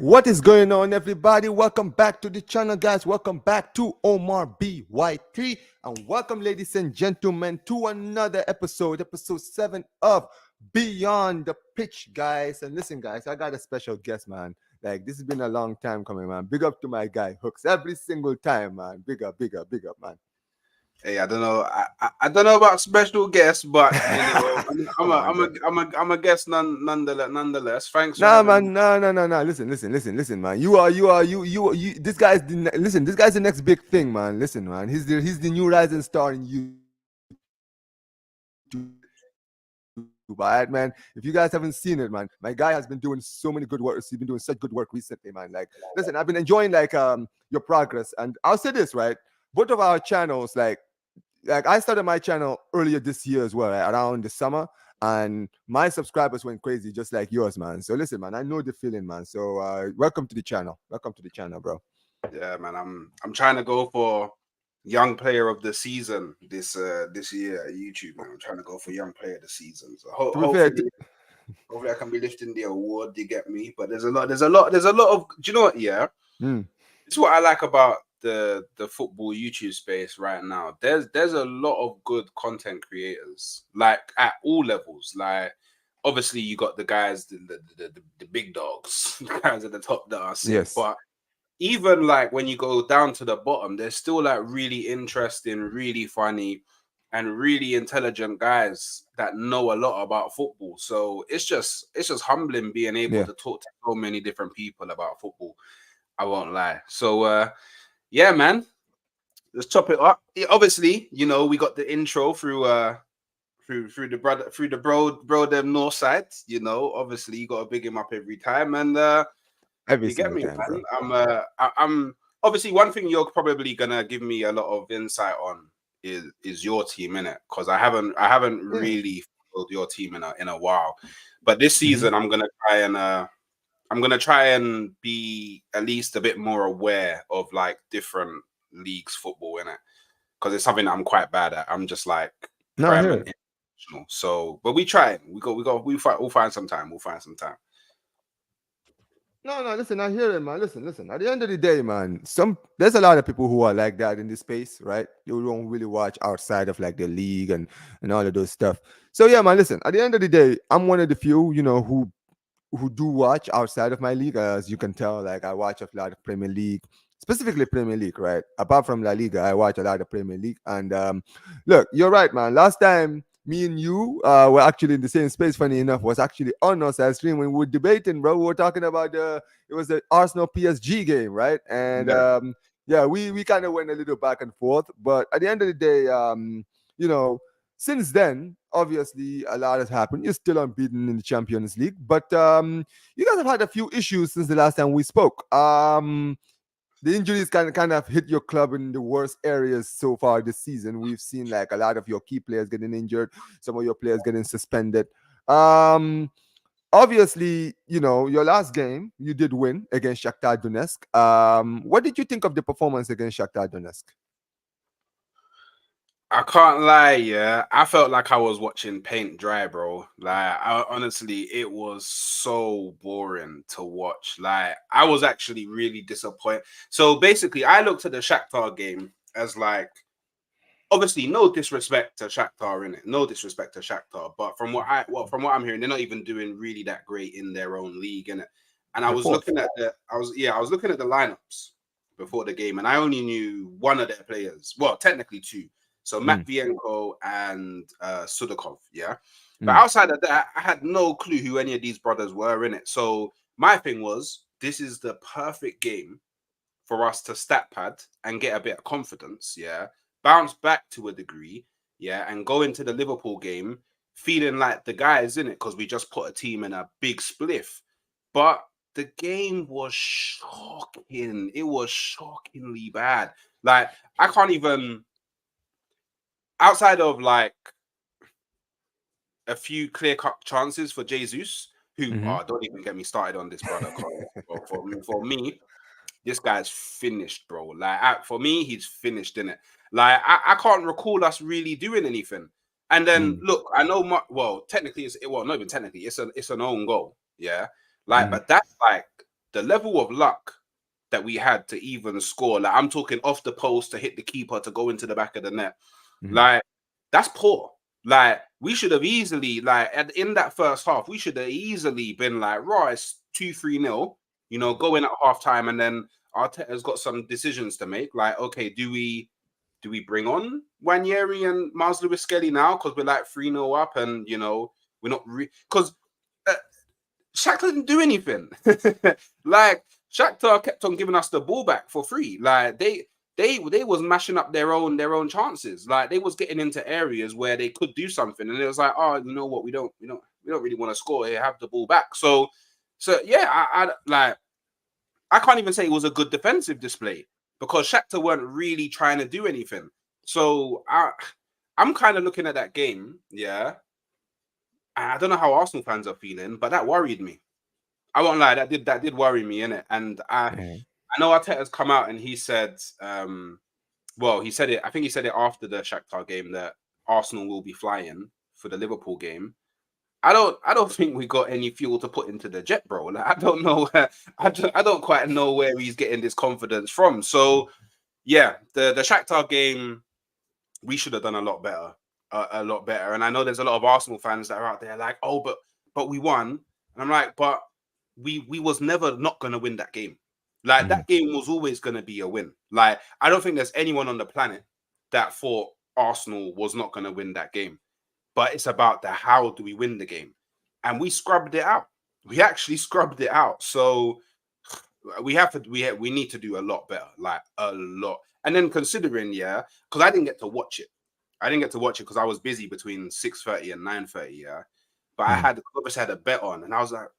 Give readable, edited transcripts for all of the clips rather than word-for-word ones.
What is going on, everybody? Welcome back to the channel, guys. Welcome back to Omar BY3. And welcome, ladies and gentlemen, to another episode 7 of Beyond the Pitch, guys. And listen, guys, I got a special guest, man. Like, this has been a long time coming, man. Big up to my guy, Hooks. Every single time, man. Big up, man. Hey, I don't know. I don't know about special guests, but I'm a guest nonetheless. Thanks for Nah, having me. man, no. Listen, man. You. This guy's listen. This guy's the next big thing, man. Listen, man. He's the new rising star in YouTube. All right, man. If you guys haven't seen it, man, my guy has been doing so many good work. He's been doing such good work recently, man. Like, listen, I've been enjoying your progress, and I'll say this, right? Both of our channels, like I started my channel earlier this year as well, right? Around the summer, and my subscribers went crazy just like yours, man. So listen, man, I know the feeling, man. So welcome to the channel, bro. Yeah, man. I'm trying to go for young player of the season this year at YouTube, man. I'm trying to go for young player of the season. So To be fair, hopefully I can be lifting the award. You get me? But there's a lot of. Do you know what? Yeah, it's what I like about the football YouTube space right now. There's a lot of good content creators, like at all levels. Like, obviously you got the guys, the big dogs, the guys at the top that are sick. Yes. But even like when you go down to the bottom, there's still like really interesting, really funny, and really intelligent guys that know a lot about football. So it's just humbling being able to talk to so many different people about football. I won't lie. So yeah, man, let's chop it up. Obviously, you know, we got the intro through the bro them north side. You know, obviously you got to big him up every time, and Every you get single me, time, man. bro. I'm obviously one thing you're probably gonna give me a lot of insight on is your team, innit? Because I haven't really followed your team in a while, but this season I'm gonna try and be at least a bit more aware of like different leagues football in it, because it's something that I'm quite bad at. I'm just like No, I hear primary it. international. So, but we try. We'll find some time. We'll find some time. No, listen, I hear it, man. Listen. At the end of the day, man, there's a lot of people who are like that in this space, right? You don't really watch outside of like the league and all of those stuff. So yeah, man, listen. At the end of the day, I'm one of the few, who do watch outside of my league. As you can tell, like I watch a lot of Premier League, specifically Premier League, right? Apart from La Liga, I watch a lot of Premier League. And look, you're right, man. Last time me and you were actually in the same space, funny enough, was actually on our side stream when we were debating, bro. We were talking about it was the Arsenal PSG game, right? And yeah, we kind of went a little back and forth. But at the end of the day, you know, since then, obviously, a lot has happened. You're still unbeaten in the Champions League, but you guys have had a few issues since the last time we spoke. The injuries kind of hit your club in the worst areas so far this season. We've seen like a lot of your key players getting injured, some of your players getting suspended. Obviously, your last game you did win against Shakhtar Donetsk. What did you think of the performance against Shakhtar Donetsk? I can't lie, yeah. I felt like I was watching paint dry, bro. Like, honestly, it was so boring to watch. Like, I was actually really disappointed. So basically, I looked at the Shakhtar game as like, obviously, no disrespect to Shakhtar in it, no disrespect to Shakhtar. But from what I'm hearing, they're not even doing really that great in their own league, in it. And I was looking at the lineups before the game, and I only knew one of their players. Well, technically two. So Matvienko and Sudakov, yeah. But outside of that, I had no clue who any of these brothers were in it. So my thing was, this is the perfect game for us to stat pad and get a bit of confidence, yeah. Bounce back to a degree, yeah, and go into the Liverpool game feeling like the guys in it because we just put a team in a big spliff. But the game was shocking. It was shockingly bad. Like, I can't even, outside of like a few clear-cut chances for Jesus, who don't even get me started on this brother. For me, this guy's finished, bro. Like, for me, he's finished in it. Like, I can't recall us really doing anything. And then look, I know technically not even technically, it's an own goal, yeah. Like, but that's like the level of luck that we had to even score, like I'm talking off the post to hit the keeper to go into the back of the net, Mhm. like that's poor. Like we should have easily, like in that first half, we should have easily been like, right, it's 2-3-0, going at half time, and then Arteta's got some decisions to make. Like, okay, do we bring on Wanyeri and Miles Lewis Skelly now because we're like 3-0 up, and we're not because Shakhtar didn't do anything. Like Shakhtar kept on giving us the ball back for free. Like they was mashing up their own chances. Like they was getting into areas where they could do something, and it was like, oh, you know what, we don't really want to score here. Have the ball back. So yeah, I can't even say it was a good defensive display because Shakhtar weren't really trying to do anything. So I'm kind of looking at that game, yeah. And I don't know how Arsenal fans are feeling, but that worried me. I won't lie, that did worry me, innit? And Yeah. I know Arteta's come out and he said, well, he said it. I think he said it after the Shakhtar game that Arsenal will be flying for the Liverpool game. I don't think we got any fuel to put into the jet, bro. Like, I don't know. I don't quite know where he's getting this confidence from. So yeah, the Shakhtar game, we should have done a lot better, a lot better. And I know there's a lot of Arsenal fans that are out there like, oh, but we won, and I'm like, but we was never not gonna win that game. Like Mhm. that game was always gonna be a win. Like I don't think there's anyone on the planet that thought Arsenal was not gonna win that game. But it's about the how do we win the game, and we scrubbed it out. We actually scrubbed it out. So we need to do a lot better, like a lot. And then considering, yeah, because I didn't get to watch it. I didn't get to watch it because I was busy between 6:30 and 9:30, yeah. But I Mhm. had obviously had a bet on, and I was like,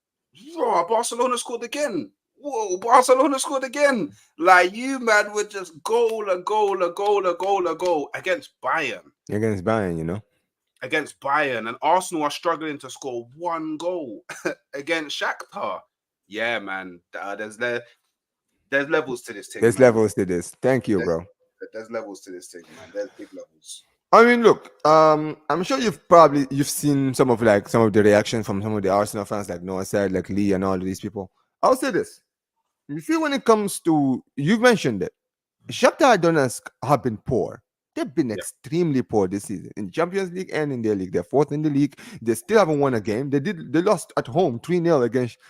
"Bro, Barcelona scored again! Whoa, Barcelona scored again!" Like you, man, would just goal, a goal, a goal, a goal, a goal against Bayern, Against Bayern. and Arsenal are struggling to score one goal against Shakhtar. Yeah, man, there's levels to this thing, There's man. levels to this. Thank you, There's bro. there's levels to this thing, man. There's big levels. I mean, look, I'm sure you've seen some of the reaction from some of the Arsenal fans, like Noah said, like Lee and all of these people. I'll say this: you see, when it comes to you've mentioned it, Shakhtar Donetsk have been poor. They've been Yeah, extremely poor this season in Champions League and in their league. They're fourth in the league. They still haven't won a game. They lost at home 3-0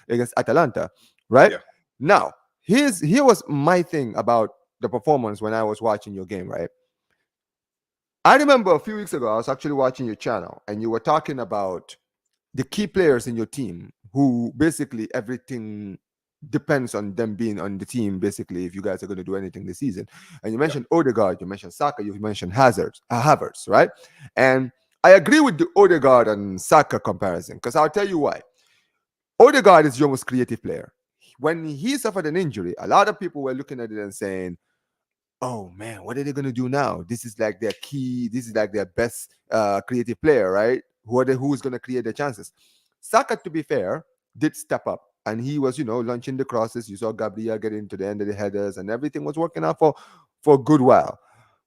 against Atalanta. Right yeah, now, here was my thing about the performance when I was watching your game. Right, I remember a few weeks ago, I was actually watching your channel and you were talking about the key players in your team who basically everything depends on them being on the team, basically, if you guys are going to do anything this season. And you yeah, mentioned Odegaard, you mentioned Saka, you mentioned Havertz, right? And I agree with the Odegaard and Saka comparison because I'll tell you why. Odegaard is your most creative player. When he suffered an injury, a lot of people were looking at it and saying, oh man, what are they gonna do now? This is like their key. This is like their best creative player, right? Who's gonna create the chances? Saka, to be fair, did step up, and he was, launching the crosses. You saw Gabriel get into the end of the headers, and everything was working out for a good while.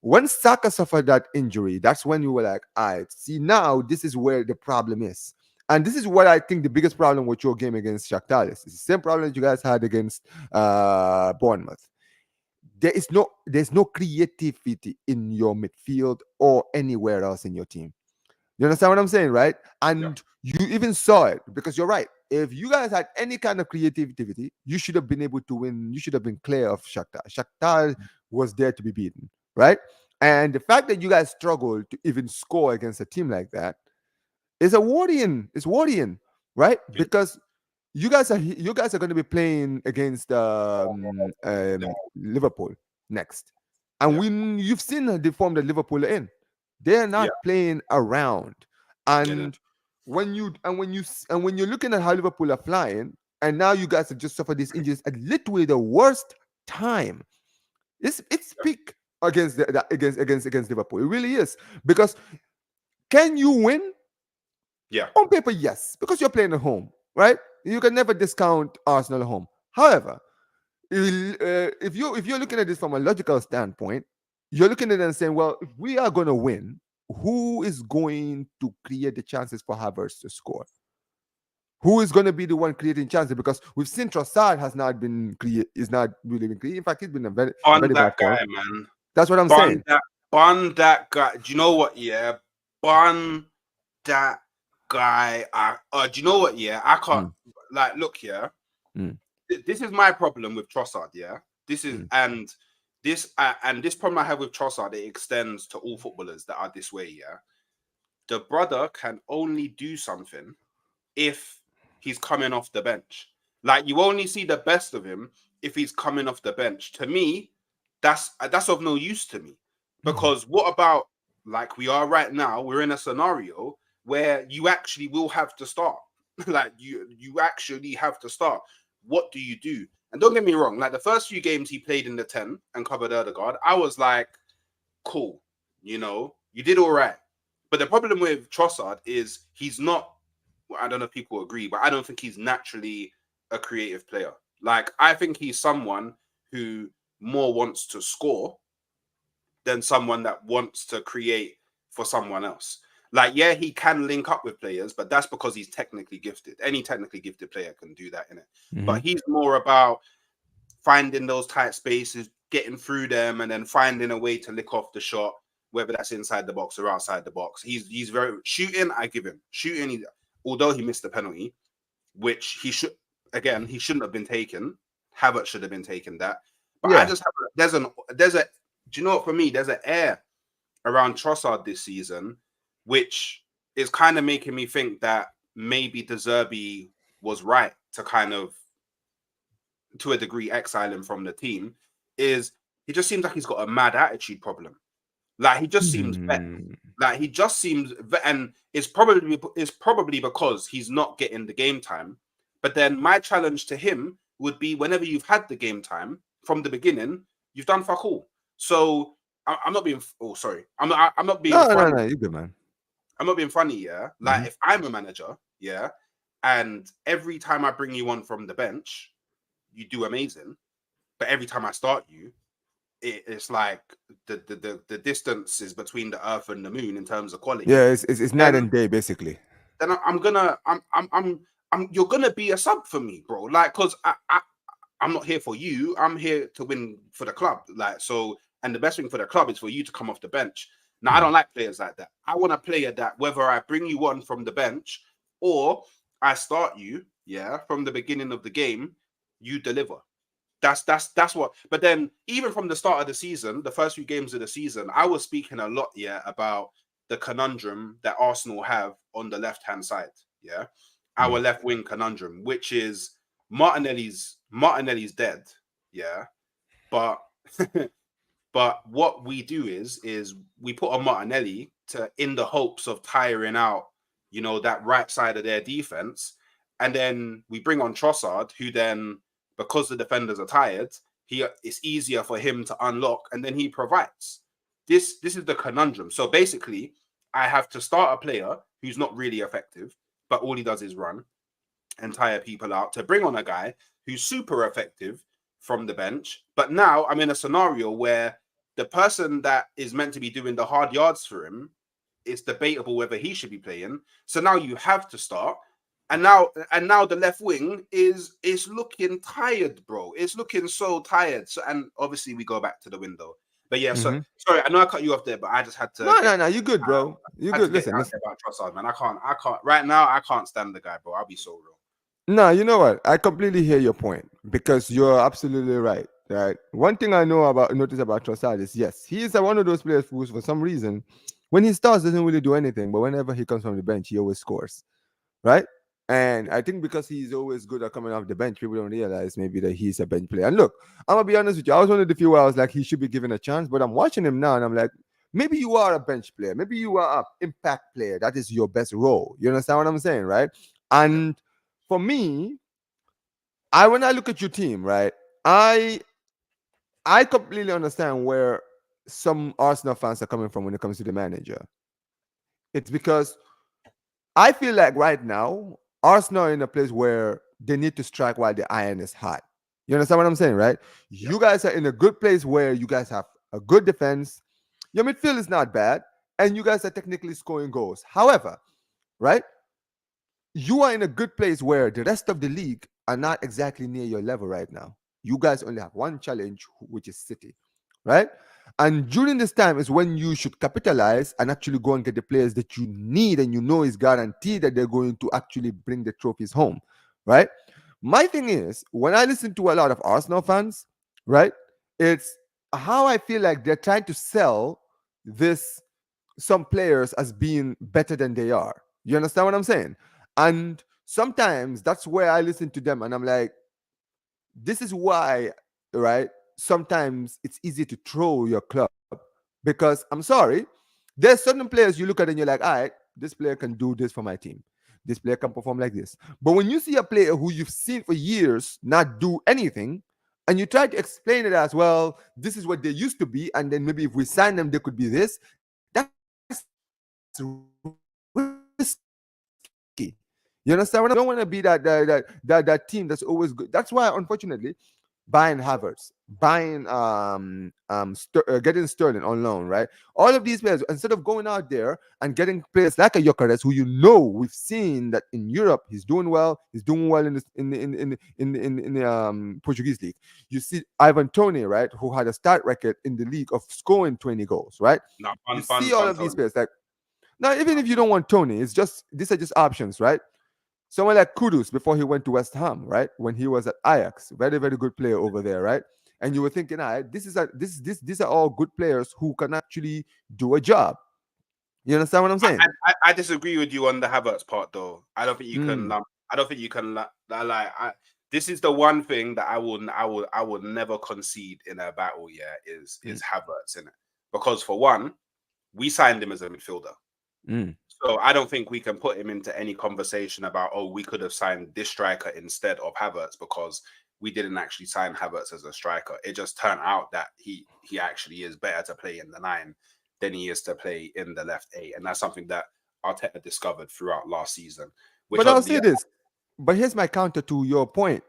When Saka suffered that injury, that's when you were like, all right, see now this is where the problem is. And this is what I think the biggest problem with your game against Shakhtar is. It's the same problem that you guys had against Bournemouth. There's no creativity in your midfield or anywhere else in your team. You understand what I'm saying, right? yeah, And you even saw it because you're right. If you guys had any kind of creativity, you should have been able to win. You should have been clear of Shakhtar. Shakhtar was there to be beaten, right? And the fact that you guys struggled to even score against a team like that is a worrying. It's worrying, right? yeah, Because you guys are going to be playing against Liverpool next, and yeah, when you've seen the form that Liverpool are in, they're yeah, not playing around. yeah, no, And when you're looking at how Liverpool are flying, and now you guys have just suffered these injuries at literally the worst time. It's yeah, peak against Liverpool. It really is because can you win? yeah, On paper, yes, because you're playing at home, right? You can never discount Arsenal at home. However, if you're looking at this from a logical standpoint, you're looking at it and saying, well, if we are going to win, who is going to create the chances for Havertz to score? Who is going to be the one creating chances? Because we've seen Trossard has not been is not really been creating. In fact, he's been a On very bad that form. guy, man. That's what I'm Bun saying. that bun that guy. Do you know what? Yeah, bun that guy. Do you know what? Yeah, I can't. Mm, Like, look here. mm, This is my problem with Trossard. Yeah, this is mm, and this problem I have with Trossard, it extends to all footballers that are this way. Yeah, the brother can only do something if he's coming off the bench. Like, you only see the best of him if he's coming off the bench. To me, that's of no use to me. mhm. Because what about, like we are right now, we're in a scenario where you actually will have to start. Like, you actually have to start. What do you do? And don't get me wrong, like the first few games he played in the 10 and covered Erdegaard, I was like, cool, you did all right. But the problem with Trossard is he's not, I don't know if people agree, but I don't think he's naturally a creative player. Like, I think he's someone who more wants to score than someone that wants to create for someone else. Like, yeah, he can link up with players, but that's because he's technically gifted. Any technically gifted player can do that in it. But Mhm. he's more about finding those tight spaces, getting through them, and then finding a way to lick off the shot, whether that's inside the box or outside the box. He's very shooting. I give him shooting. Although he missed the penalty, which he shouldn't have been taken. Havertz should have been taken that. But I Yeah. just have there's a do you know what, for me, there's an air around Trossard this season, which is kind of making me think that maybe De Zerbi was right to kind of, to a degree, exile him from the team. Is he just seems like he's got a mad attitude problem. Like, he just seems vet. Hmm. Like, he just seems vet, and it's probably because he's not getting the game time. But then my challenge to him would be, whenever you've had the game time from the beginning, you've done fuck all. So I'm not being. Oh, sorry. I'm not being No, no, funny. no. You good, man. I'm not being funny. Yeah. Like, Hmm. if I'm a manager, yeah, and every time I bring you on from the bench, you do amazing. But every time I start you, it's like the distance is between the earth and the moon in terms of quality. Yeah, it's night Then and day basically. I'm gonna I'm you're gonna be a sub for me, bro. Like, cause I'm not here for you. I'm here to win for the club. Like, so, and the best thing for the club is for you to come off the bench. Now, I Mhm. don't like players like that. I want a player that, whether I bring you on from the bench or I start you, yeah, from the beginning of the game, you deliver. That's what. But then, even from the start of the season, the first few games of the season, I was speaking a lot, yeah, about the conundrum that Arsenal have on the left hand side, yeah, our Mm. left wing conundrum, which is Martinelli's dead, yeah, but but what we do is we put on Martinelli to, in the hopes of tiring out, that right side of their defense, and then we bring on Trossard, who then, because the defenders are tired, it's easier for him to unlock, and then he provides. This is the conundrum. So basically, I have to start a player who's not really effective, but all he does is run and tire people out, to bring on a guy who's super effective from the bench. But now I'm in a scenario where the person that is meant to be doing the hard yards for him, it's debatable whether he should be playing. So now you have to start. And now the left wing is looking tired, bro. It's looking so tired. So, and obviously we go back to the window. But yeah, so Mhm. sorry, I know I cut you off there, but I just had to No, get no, no. You good, bro. You had to good. get it Listen, out listen. there about Trossard, man. I can't right now. I can't stand the guy, bro. I'll be so real. No, you know what? I completely hear your point because you're absolutely right. Right. One thing I notice about Trossard is yes, he is one of those players who, for some reason, when he starts, doesn't really do anything, but whenever he comes from the bench, he always scores. Right. And I think because he's always good at coming off the bench, people don't realize maybe that he's a bench player. And look, I'm gonna be honest with you. I was one of the few where I was like, he should be given a chance, but I'm watching him now and I'm like, maybe you are a bench player, maybe you are a impact player. That is your best role. You understand what I'm saying, right? Yeah. And for me, when I look at your team, right, I I completely understand where some Arsenal fans are coming from when it comes to the manager. It's because I feel like right now, Arsenal are in a place where they need to strike while the iron is hot. You understand what I'm saying, right? Yeah. You guys are in a good place where you guys have a good defense. Your midfield is not bad, and you guys are technically scoring goals. However, right? you are in a good place where the rest of the league are not exactly near your level right now. You guys only have one challenge, which is City, right? And during this time is when you should capitalize and actually go and get the players that you need and you know is guaranteed that they're going to actually bring the trophies home, right? My thing is, when I listen to a lot of Arsenal fans, right, it's how I feel like they're trying to sell this some players as being better than they are. You understand what I'm saying? And sometimes that's where I listen to them and I'm like, this is why, right? Sometimes it's easy to throw your club because I'm sorry, there's certain players you look at and you're like, all right, this player can do this for my team. This player can perform like this. But when you see a player who you've seen for years not do anything, and you try to explain it as well, this is what they used to be, and then maybe if we sign them, they could be this. That's risky. You understand what I'm saying? You don't want to be that team that's always good. That's why, unfortunately, buying Havertz, buying getting Sterling on loan, right? All of these players, instead of going out there and getting players like a Jokeres, who you know we've seen that in Europe he's doing well. He's doing well in this, in the Portuguese league. You see Ivan Toney, right, who had a start record in the league of scoring 20 goals, right? No, You fun, see fun, all fun, of these Tony. players like now, even if you don't want Tony, it's just these are just options, right? Someone like Kudus before he went to West Ham, right? When he was at Ajax, very very good player over there, right? And you were thinking, all right, these are all good players who can actually do a job. You understand what I'm saying? I disagree with you on the Havertz part, though. I don't think you can. Mm, I don't think you can. This is the one thing that I would never concede in a battle. Yeah, mm, is Havertz in it because for one, we signed him as a midfielder. mm. So I don't think we can put him into any conversation about, oh, we could have signed this striker instead of Havertz because we didn't actually sign Havertz as a striker. It just turned out that he actually is better to play in the 9 than he is to play in the left 8. And that's something that Arteta discovered throughout last season, which But I'll obviously say this. But here's my counter to your point,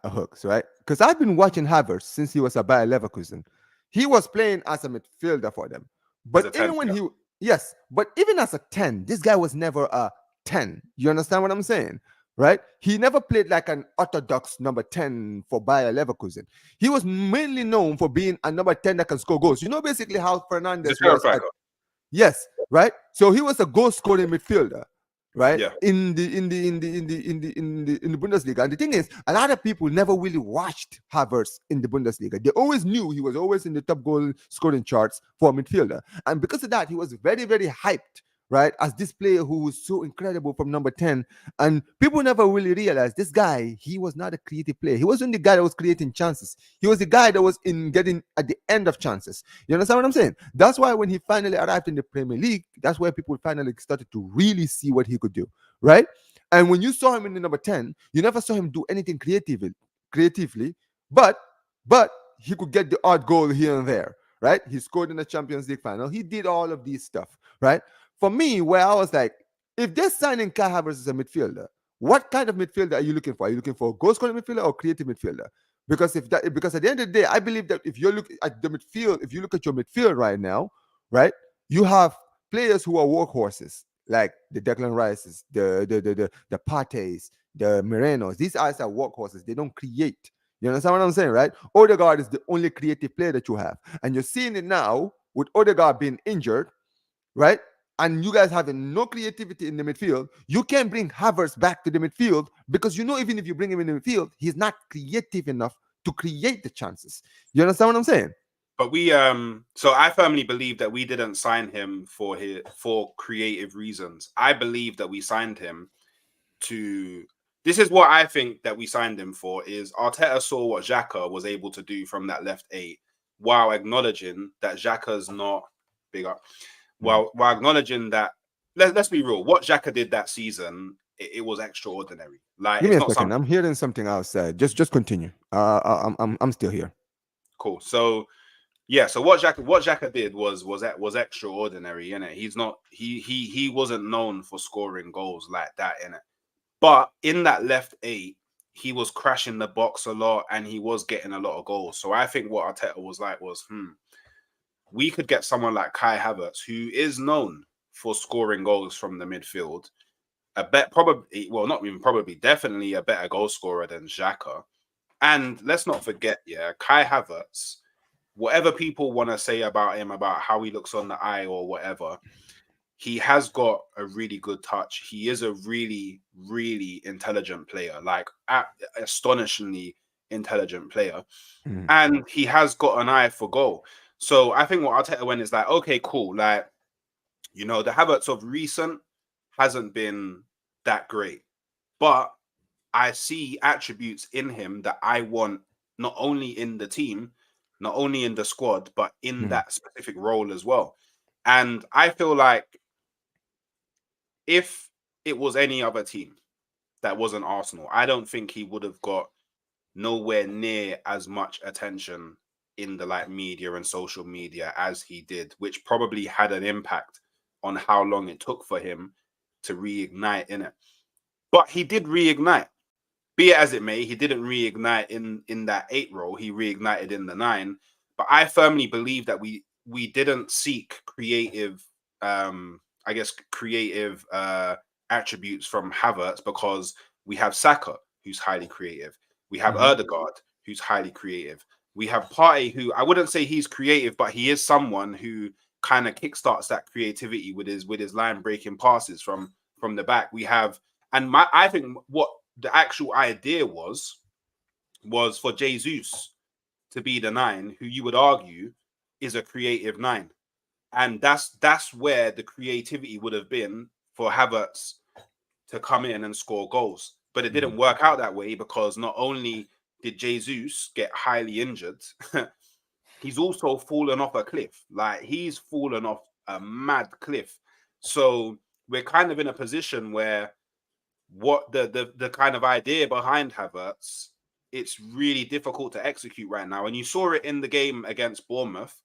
Hooks, right? Because I've been watching Havertz since he was a Bayer Leverkusen. He was playing as a midfielder for them. as But a 10. even when yes, but even as a 10, this guy was never a 10. You understand what I'm saying? Right? He never played like an orthodox number 10 for Bayer Leverkusen. He was mainly known for being a number 10 that can score goals. You know, basically how He's a Fernandez was at striker. yes, right. So he was a goal scoring midfielder, right? Yeah. In the Bundesliga. And the thing is, a lot of people never really watched Havertz in the Bundesliga. They always knew he was always in the top goal scoring charts for a midfielder, and because of that, he was very very hyped. Right, as this player who was so incredible from number 10, and people never really realized this guy, he was not a creative player. He wasn't the guy that was creating chances. He was the guy that was in getting at the end of chances. You understand what I'm saying? That's why when he finally arrived in the Premier League, that's where people finally started to really see what he could do, right? And when you saw him in the number 10, you never saw him do anything creatively, but but he could get the odd goal here and there, right? He scored in the Champions League final. He did all of these stuff, right? For me, where I was like, if they're signing Kai Havertz as a midfielder, what kind of midfielder are you looking for? Are you looking for a goal scoring midfielder or creative midfielder? Because at the end of the day, I believe that if you look at the midfield, if you look at your midfield right now, right, you have players who are workhorses like the Declan Rices, the Pates, the Morenos. These guys are workhorses. They don't create. You understand what I'm saying, right? Odegaard is the only creative player that you have, and you're seeing it now with Odegaard being injured, right? And you guys having no creativity in the midfield, you can bring Havertz back to the midfield because you know even if you bring him in the midfield, he's not creative enough to create the chances. You understand what I'm saying? But so I firmly believe that we didn't sign him for creative reasons. I believe that we signed him to this is what I think that we signed him for is Arteta saw what Xhaka was able to do from that left 8 while acknowledging that Xhaka's not big up. While acknowledging that let's be real, what Xhaka did that season, it was extraordinary. Like Give me it's a not second. something I'm hearing something outside. Just continue. I'm still here. cool. So yeah, so what Xhaka did was extraordinary, innit? He's not he wasn't known for scoring goals like that, innit? But in that left 8, he was crashing the box a lot and he was getting a lot of goals. So I think what Arteta was like was, we could get someone like Kai Havertz, who is known for scoring goals from the midfield, a bet probably, well, not even probably, definitely a better goal scorer than Xhaka. And let's not forget, yeah, Kai Havertz, whatever people want to say about him, about how he looks on the eye or whatever, he has got a really good touch. He is a really, really intelligent player, like astonishingly intelligent player. Mm, And he has got an eye for goal. So I think what Arteta went is like, okay, cool. Like, the Havertz of recent hasn't been that great. But I see attributes in him that I want not only in the team, not only in the squad, but in mm, that specific role as well. And I feel like if it was any other team that wasn't Arsenal, I don't think he would have got nowhere near as much attention in the like media and social media as he did, which probably had an impact on how long it took for him to reignite in it. But he did reignite. Be it as it may, he didn't reignite in that 8 role. He reignited in the 9. But I firmly believe that we didn't seek creative, I guess creative attributes from Havertz because we have Saka, who's highly creative. We have mhm, Erdegaard, who's highly creative. We have Partey, who I wouldn't say he's creative, but he is someone who kind of kickstarts that creativity with his line breaking passes from the back. We have, and I think what the actual idea was for Jesus to be the 9, who you would argue is a creative 9, and that's where the creativity would have been for Havertz to come in and score goals. But it mhm. didn't work out that way because not only did Jesus get highly injured, he's also fallen off a cliff. Like he's fallen off a mad cliff. So we're kind of in a position where what the kind of idea behind Havertz, it's really difficult to execute right now. And you saw it in the game against Bournemouth.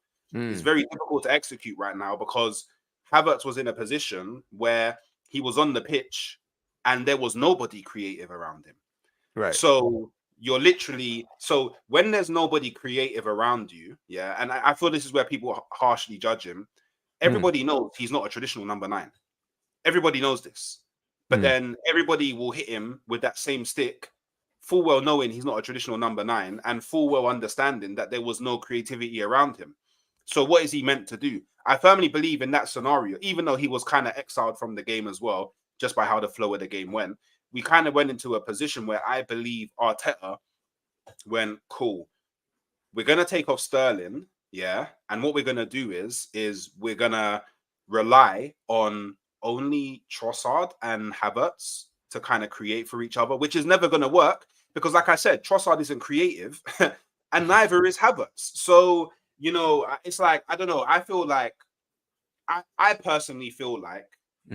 It's Mm, very difficult to execute right now because Havertz was in a position where he was on the pitch and there was nobody creative around him. right. So you're literally, so when there's nobody creative around you, yeah, and I feel this is where people harshly judge him. Mm, Everybody knows he's not a traditional number 9. Everybody knows this. But mm, then everybody will hit him with that same stick, full well knowing he's not a traditional number 9 and full well understanding that there was no creativity around him. So what is he meant to do? I firmly believe in that scenario, even though he was kind of exiled from the game as well, just by how the flow of the game went. We kind of went into a position where I believe Arteta went, cool, we're gonna take off Sterling, yeah, and what we're gonna do is we're gonna rely on only Trossard and Havertz to kind of create for each other, which is never gonna work because, like I said, Trossard isn't creative, and neither is Havertz. So it's like I don't know. I feel like I personally feel like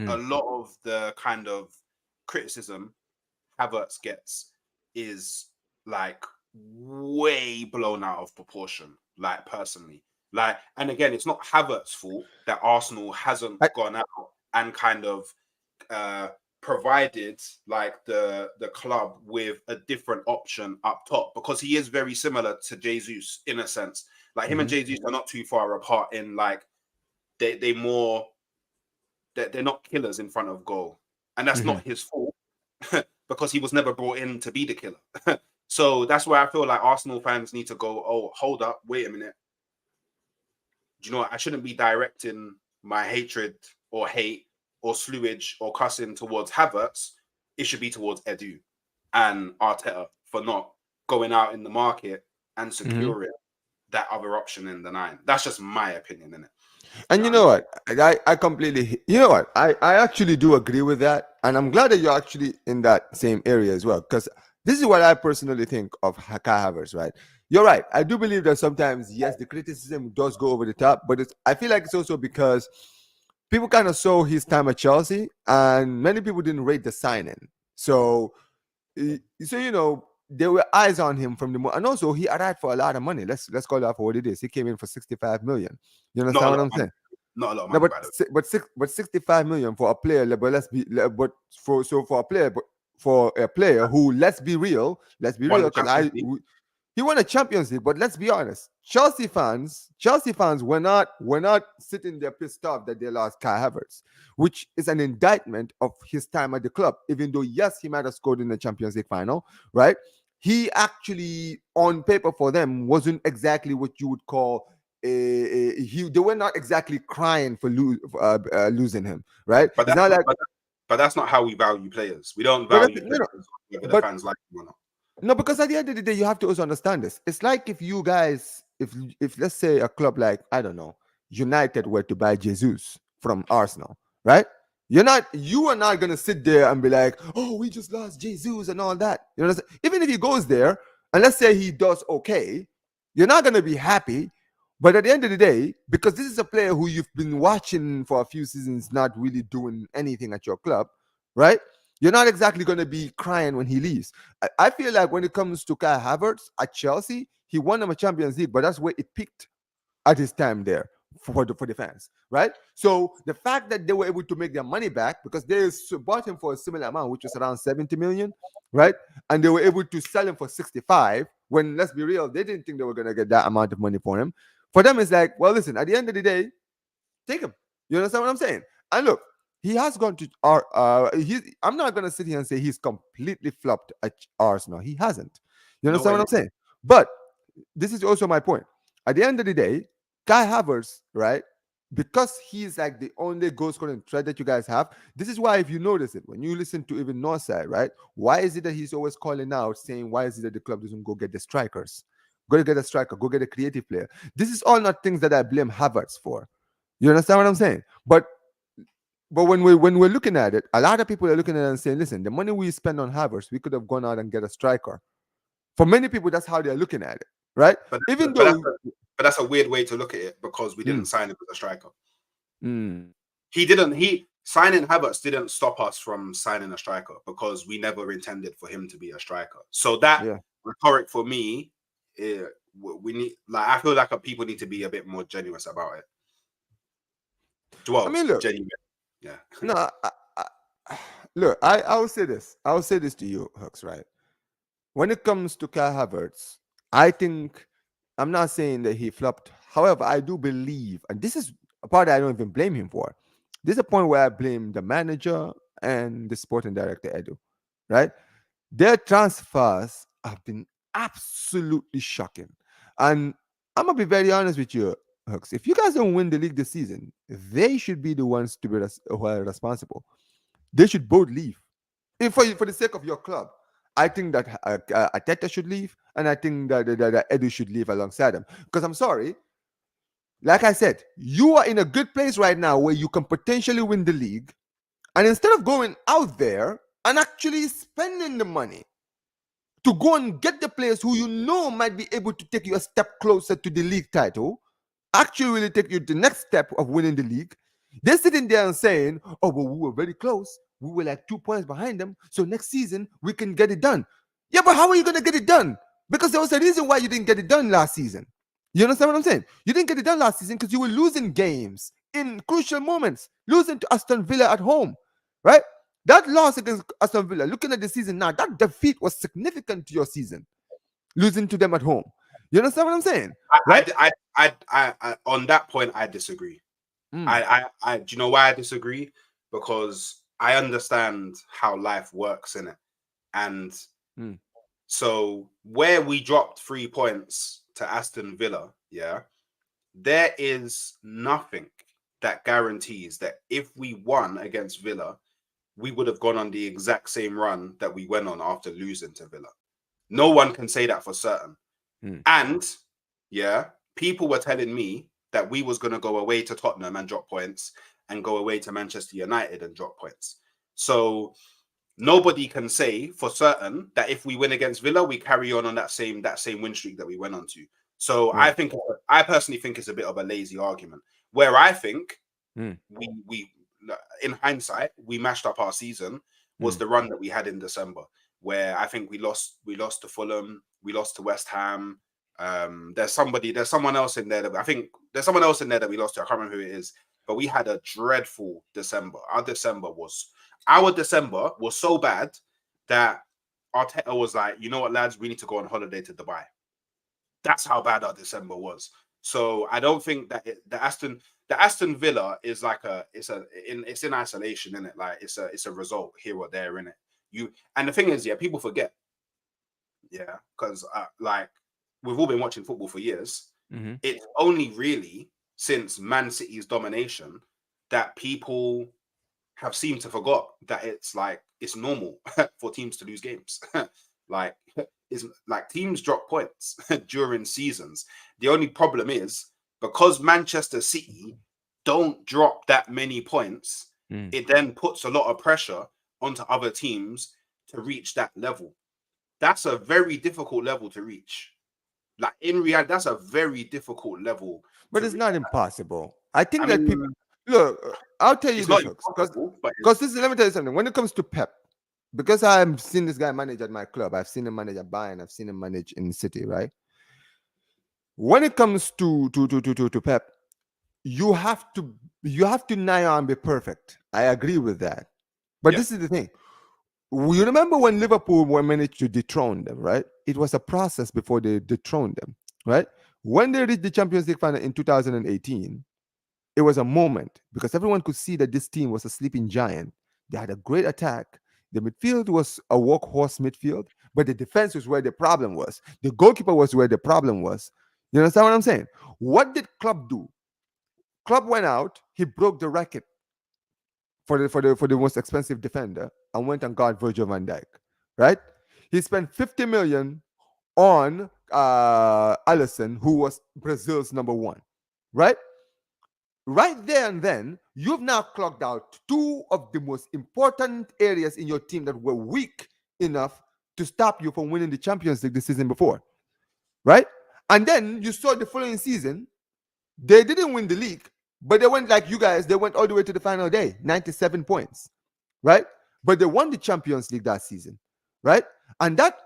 a mm. lot of the kind of criticism Havertz gets is like way blown out of proportion. Like personally, like, and again, it's not Havertz's fault that Arsenal hasn't I, gone out and kind of uh provided like the club with a different option up top because he is very similar to Jesus in a sense. Like him and mhm, Jesus are not too far apart in like they more they're not killers in front of goal, and that's mhm. not his fault because he was never brought in to be the killer. So that's where I feel like Arsenal fans need to go, oh, hold up, wait a minute. Do you know what? I shouldn't be directing my hatred or hate or slewage or cussing towards Havertz. It should be towards Edu and Arteta for not going out in the market and Mhm. securing that other option in the 9. That's just my opinion in it. Do you And know you what I know mean? what? I completely, you know what? I actually do agree with that. And I'm glad that you're actually in that same area as well. Because this is what I personally think of Kai Havertz, right? You're right. I do believe that sometimes, yes, the criticism does go over the top, but I feel like it's also because people kind of saw his time at Chelsea and many people didn't rate the signing. So, there were eyes on him from and also he arrived for a lot of money. Let's call that for what it is. He came in for 65 million. You Not a understand what lot I'm of money. saying? Not a lot of No, money, by the way. but 65 million for a player. But let's be but for a player, but for a player who let's be real, Won the because Champions League. He won a Champions League, but let's be honest. Chelsea fans were not sitting there pissed off that they lost Kai Havertz, which is an indictment of his time at the club. Even though yes, he might have scored in the Champions League final, right? He actually, on paper for them, wasn't exactly what you would call they were not exactly crying for losing him, right? But It's that's not not, like, but that's not how we value players. We don't but value no, no, players whether the but fans like them or not. no, because at the end of the day, you have to also understand this. It's like if you guys, if let's say a club like, I don't know, United were to buy Jesus from Arsenal, right? You are not gonna sit there and be like, oh, we just lost Jesus and all that. You know, even if he goes there and let's say he does okay, you're not gonna be happy. But at the end of the day, because this is a player who you've been watching for a few seasons, not really doing anything at your club, right? You're not exactly going to be crying when he leaves. I feel like when it comes to Kai Havertz at Chelsea, he won them a Champions League, but that's where it peaked at his time there for the fans, right? So the fact that they were able to make their money back because they bought him for a similar amount, which was around 70 million, right? And they were able to sell him for 65. When let's be real, they didn't think they were going to get that amount of money for him. For them, it's like, well, listen, at the end of the day, take him. You understand what I'm saying? And look, he has gone to our. I'm not gonna sit here and say he's completely flopped at Arsenal. He hasn't. You No understand way. what I'm saying? But this is also my point. At the end of the day, Kai Havertz, right? Because he's like the only goal scoring threat that you guys have. This is why, if you notice it, when you listen to even Northside, right? Why is it that he's always calling out saying, why is it that the club doesn't go get the strikers? Go to get a striker, go get a creative player. This is all not things that I blame Havertz for. You understand what I'm saying? But when we're looking at it, a lot of people are looking at it and saying, listen, the money we spend on Havertz, we could have gone out and get a striker. For many people, that's how they're looking at it, right? But Even but that's though, but that's a weird way to look at it because we mm, didn't sign him as a striker. mm, He signing Havertz didn't stop us from signing a striker because we never intended for him to be a striker. So that yeah. rhetoric for me, we need like I feel like people need to be a bit more genuine about it. I Well, mean, look, genuine, yeah. no, look, I will say this. I will say this to you, Hooks, right? When it comes to Kai Havertz, I think I'm not saying that he flopped. However, I do believe, and this is a part I don't even blame him for. This is a point where I blame the manager and the sporting director, Edu, right? Their transfers have been absolutely shocking. And I'm gonna be very honest with you, Hooks. If you guys don't win the league this season, they should be the ones to be who are responsible. They should both leave. If for the sake of your club, I think that Ateta should leave, and I think that Edu should leave alongside him. Because I'm sorry, like I said, you are in a good place right now where you can potentially win the league, and instead of going out there and actually spending the money to go and get the players who you know might be able to take you a step closer to the league title, actually really take you to the next step of winning the league. They're sitting there and saying, oh, well, we were very close. We were like 2 points behind them. So next season, we can get it done. Yeah, but how are you going to get it done? Because there was a reason why you didn't get it done last season. You understand what I'm saying? You didn't get it done last season because you were losing games in crucial moments, losing to Aston Villa at home, right? That loss against Aston Villa, looking at the season now, that defeat was significant to your season, losing to them at home. You understand what I'm saying? Right? On that point, I disagree. Mm, Do you know why I disagree? Because I understand how life works in it, and mm, so where we dropped 3 points to Aston Villa, yeah, there is nothing that guarantees that if we won against Villa, we would have gone on the exact same run that we went on after losing to Villa. No one can say that for certain. mm, And yeah, people were telling me that we was going to go away to Tottenham and drop points and go away to Manchester United and drop points. So nobody can say for certain that if we win against Villa, we carry on that same win streak that we went on to. So yeah. I personally think it's a bit of a lazy argument. Where I think Mm, we in hindsight we mashed up our season was mm, the run that we had in December, where I think we lost to Fulham, we lost to West Ham. There's someone else in there that I think there's someone else in there that we lost to. I can't remember who it is, but we had a dreadful December. Our December was so bad that Arteta was like, you know what, lads, we need to go on holiday to Dubai. That's how bad our December was. So I don't think that the Aston Villa is like it's in isolation, in it. Like it's a result here or there, in it. You and the thing is, yeah, people forget, yeah, because like we've all been watching football for years. Mm-hmm. It's only really since Man City's domination that people have seemed to forgot that it's like it's normal for teams to lose games. Like it's like teams drop points during seasons. The only problem is because Manchester City don't drop that many points, Mm. it then puts a lot of pressure onto other teams to reach that level. That's a very difficult level to reach. Like in reality, that's a very difficult level But to it's reach. not impossible. I I think that people mean, look. I'll tell you it's not this, Hooks, impossible, but because it's this is. Let me tell you something. When it comes to Pep, because I've seen this guy manage at my club, I've seen him manage at Bayern, I've seen him manage in City, right? When it comes to Pep, you have to nigh on be perfect. I agree with that. But yeah, this is the thing. You remember when Liverpool were managed to dethrone them, right? It was a process before they dethroned them, right? When they reached the Champions League final in 2018, it was a moment because everyone could see that this team was a sleeping giant. They had a great attack. The midfield was a workhorse midfield, but the defense was where the problem was. The goalkeeper was where the problem was. You understand what I'm saying? What did Klopp do? Klopp went out. He broke the record for the most expensive defender and went and got Virgil van Dijk. Right? He spent 50 million on Allison, who was Brazil's number one. Right? Right there and then, you've now clocked out two of the most important areas in your team that were weak enough to stop you from winning the Champions League the season before, right? And then you saw the following season, they didn't win the league, but they went like you guys, they went all the way to the final day, 97 points, right? But they won the Champions League that season, right? And that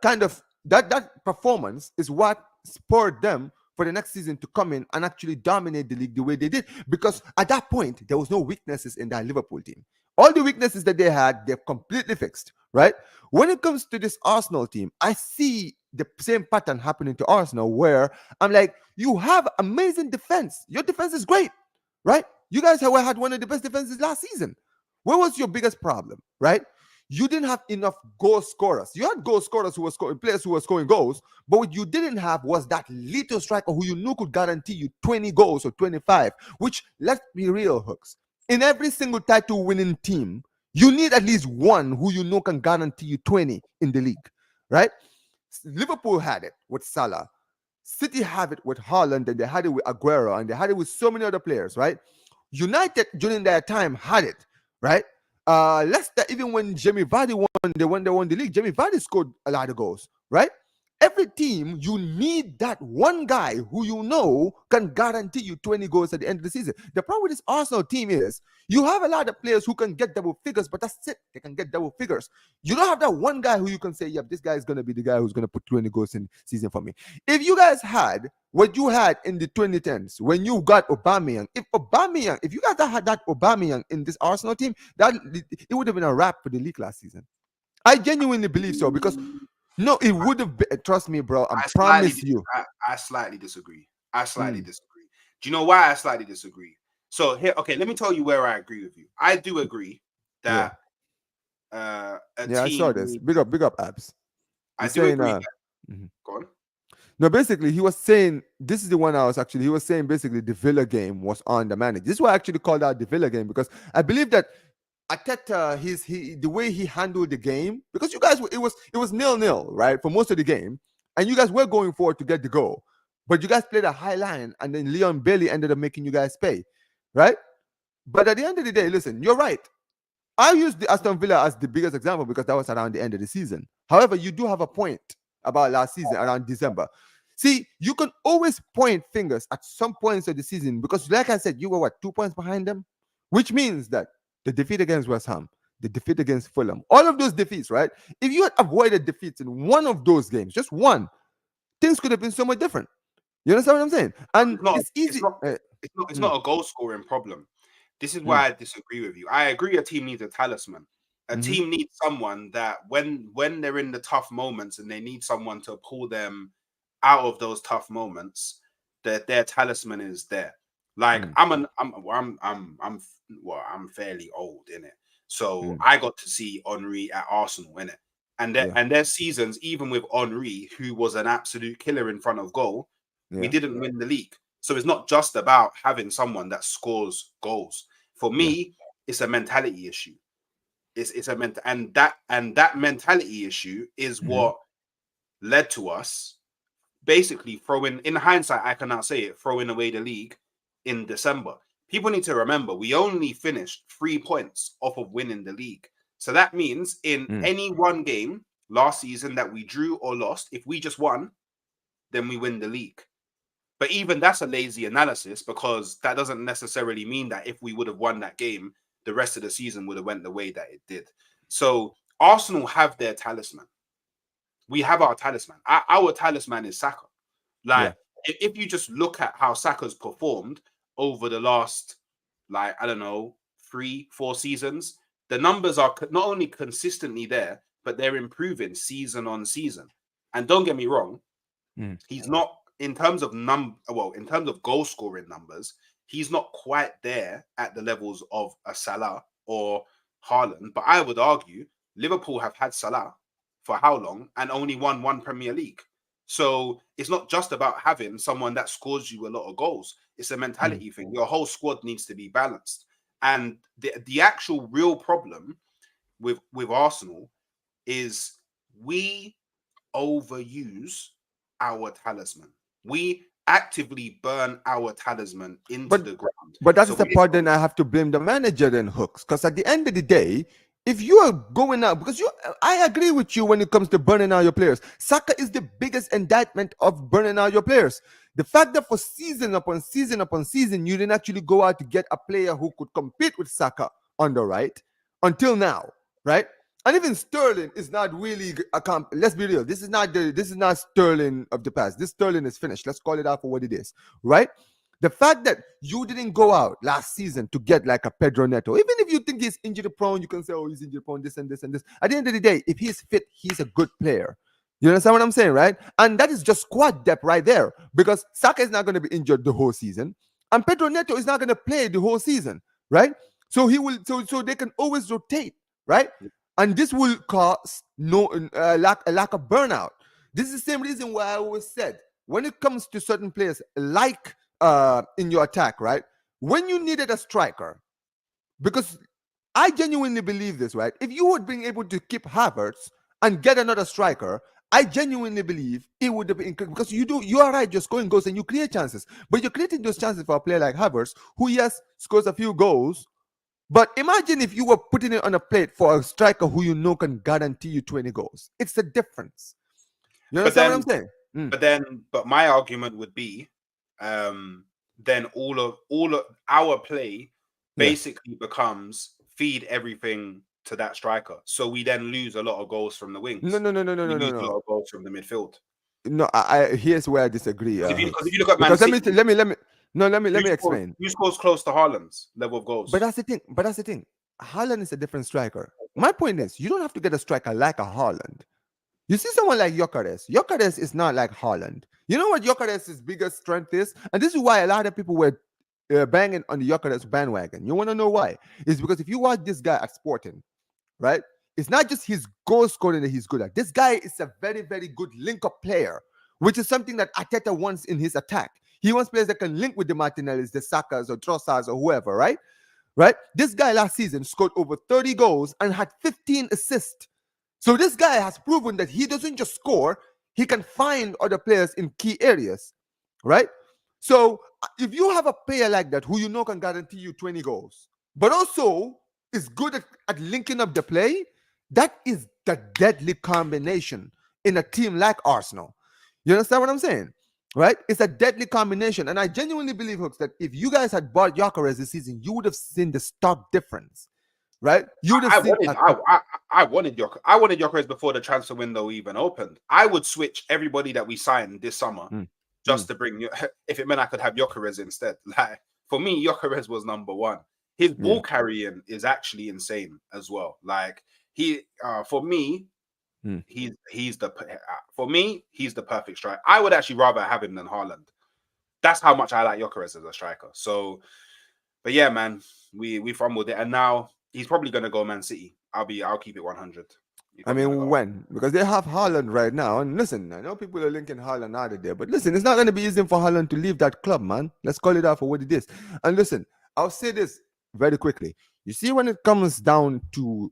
kind of that performance is what spurred them for the next season to come in and actually dominate the league the way they did. Because at that point, there was no weaknesses in that Liverpool team. All the weaknesses that they had, they've completely fixed, right? When it comes to this Arsenal team, I see the same pattern happening to Arsenal where I'm like, you have amazing defense. Your defense is great, right? You guys had one of the best defenses last season. Where was your biggest problem, right? You didn't have enough goal scorers. You had goal scorers who were scoring players who were scoring goals, but what you didn't have was that little striker who you knew could guarantee you 20 goals or 25. Which, let's be real, Hooks. In every single title winning team, you need at least one who you know can guarantee you 20 in the league, right? Liverpool had it with Salah. City have it with Haaland, and they had it with Aguero, and they had it with so many other players, right? United during their time had it, right? Leicester, even when Jamie Vardy won the league, Jamie Vardy scored a lot of goals, right? Every team, you need that one guy who you know can guarantee you 20 goals at the end of the season. The problem with this Arsenal team is you have a lot of players who can get double figures, but that's it. They can get double figures. You don't have that one guy who you can say, yep, this guy is going to be the guy who's going to put 20 goals in season for me. If you guys had what you had in the 2010s when you got Aubameyang, if you guys had that Aubameyang in this Arsenal team, that it would have been a wrap for the league last season. I genuinely believe so because no, it would have been. Trust me, bro. I promise you. I slightly disagree. I slightly Mm, disagree. Do you know why I slightly disagree? So here, okay, let me tell you where I agree with you. I do agree yeah, that a yeah. I team saw this. Big up, abs. I He's do saying, agree that mhm. go on. No, basically, he was saying this is the one I was actually. He was saying basically the Villa game was on the manager. This is why I actually called out the Villa game because I believe that Ateta, the way he handled the game because you guys it was 0-0 right for most of the game, and you guys were going forward to get the goal, but you guys played a high line, and then Leon Bailey ended up making you guys pay, right? But at the end of the day, listen, you're right. I use the Aston Villa as the biggest example because that was around the end of the season. However, you do have a point about last season around December. See, you can always point fingers at some points of the season because, like I said, you were what 2 points behind them, which means that the defeat against West Ham, the defeat against Fulham, all of those defeats, right? If you had avoided defeats in one of those games, just one, things could have been so much different. You understand what I'm saying? And It's not it's easy. it's Mm, not a goal scoring problem. This is mm, why I disagree with you. I agree a team needs a talisman. A Mm-hmm. team needs someone that when they're in the tough moments and they need someone to pull them out of those tough moments, that their talisman is there. Like Mm, I'm fairly old in it, so mm, I got to see Henri at Arsenal in it, yeah, and their seasons, even with Henri, who was an absolute killer in front of goal, we yeah, didn't win the league. So it's not just about having someone that scores goals. For yeah. me, it's a mentality issue. It's a and that mentality issue is Mm-hmm. what led to us basically throwing, in hindsight, I cannot say it, throwing away the league in December. People need to remember we only finished 3 points off of winning the league. So that means in Mm, any one game last season that we drew or lost, if we just won, then we win the league. But even that's a lazy analysis, because that doesn't necessarily mean that if we would have won that game, the rest of the season would have went the way that it did. So Arsenal have their talisman. We have our talisman. Our talisman is Saka. yeah. Like, if you just look at how Saka's performed over the last, like, I don't know, 3, 4 seasons, the numbers are not only consistently there, but they're improving season on season. And don't get me wrong, Mm, he's not, in terms of goal scoring numbers, he's not quite there at the levels of a Salah or Haaland. But I would argue Liverpool have had Salah for how long and only won one Premier League. So it's not just about having someone that scores you a lot of goals. It's a mm. mentality thing. Your whole squad needs to be balanced. And the actual real problem with Arsenal is we overuse our talisman. We actively burn our talisman into But the ground. but that So is the we part then I have to blame the manager then Hooks. Because at the end of the day, if you are going out, because I agree with you when it comes to burning out your players. Saka is the biggest indictment of burning out your players. The fact that for season upon season upon season, you didn't actually go out to get a player who could compete with Saka on the right until now, right? And even Sterling is not really a let's be real. This is not Sterling of the past. This Sterling is finished. Let's call it out for what it is, right? The fact that you didn't go out last season to get like a Pedro Neto, even if you think he's injury prone, you can say, oh, he's injury prone, this and this and this. At the end of the day, if he's fit, he's a good player. You understand what I'm saying, right? And that is just squad depth right there, because Saka is not going to be injured the whole season, and Pedro Neto is not going to play the whole season, right? So he will, so they can always rotate, right? And this will cause no a lack of burnout. This is the same reason why I always said when it comes to certain players like in your attack, right? When you needed a striker, because I genuinely believe this, right? If you would been able to keep Havertz and get another striker, I genuinely believe it would have been because you are right, you're scoring goals and you create chances, but you're creating those chances for a player like Havertz, who yes scores a few goals. But imagine if you were putting it on a plate for a striker who you know can guarantee you 20 goals. It's the difference. You but understand what I'm then saying? Mm, but my argument would be, then all of our play yeah. basically becomes feed everything to that striker. So we then lose a lot of goals from the No, wings. no, no, no, no, We no, no, lose a no. lot of goals from the midfield. No, here's where I disagree, Because if Hooks. you look at Man Because City, let me explain. who scores close to Haaland's level of But goals? that's the thing. But that's the thing. Haaland is a different striker. My point is, you don't have to get a striker like a Haaland. You see someone like Gyökeres. Gyökeres is not like Haaland. You know what Gyökeres' biggest strength is, and this is why a lot of people were banging on the Gyökeres bandwagon. You want to know why? It's because if you watch this guy at Sporting, right? It's not just his goal scoring that he's good at. This guy is a very, very good link-up player, which is something that Arteta wants in his attack. He wants players that can link with the Martinellis, the Sakas, or Trossards, or whoever, right? Right? This guy last season scored over 30 goals and had 15 assists. So this guy has proven that he doesn't just score, he can find other players in key areas, right? So if you have a player like that who you know can guarantee you 20 goals, but also is good at linking up the play, that is the deadly combination in a team like Arsenal. You understand what I'm saying? Right? It's a deadly combination. And I genuinely believe, Hooks, that if you guys had bought Gyökeres this season, you would have seen the stark difference. Right? You would have I seen wanted I wanted Gyökeres before the transfer window even opened. I would switch everybody that we signed this summer Mm, just to bring if it meant I could have Gyökeres instead. Like, for me, Gyökeres was number one. His Yeah. ball carrying is actually insane as well. Like he, for me, Hmm. he's the for me he's the perfect striker. I would actually rather have him than Haaland. That's how much I like Gyökeres as a striker. So, but yeah, man, we fumbled it, and now he's probably gonna go Man City. I'll keep it 100. He's I probably gonna mean, go. when? Because they have Haaland right now. And listen, I know people are linking Haaland out of there, but listen, it's not going to be easy for Haaland to leave that club, man. Let's call it out for what it is. And listen, I'll say this very quickly. You see, when it comes down to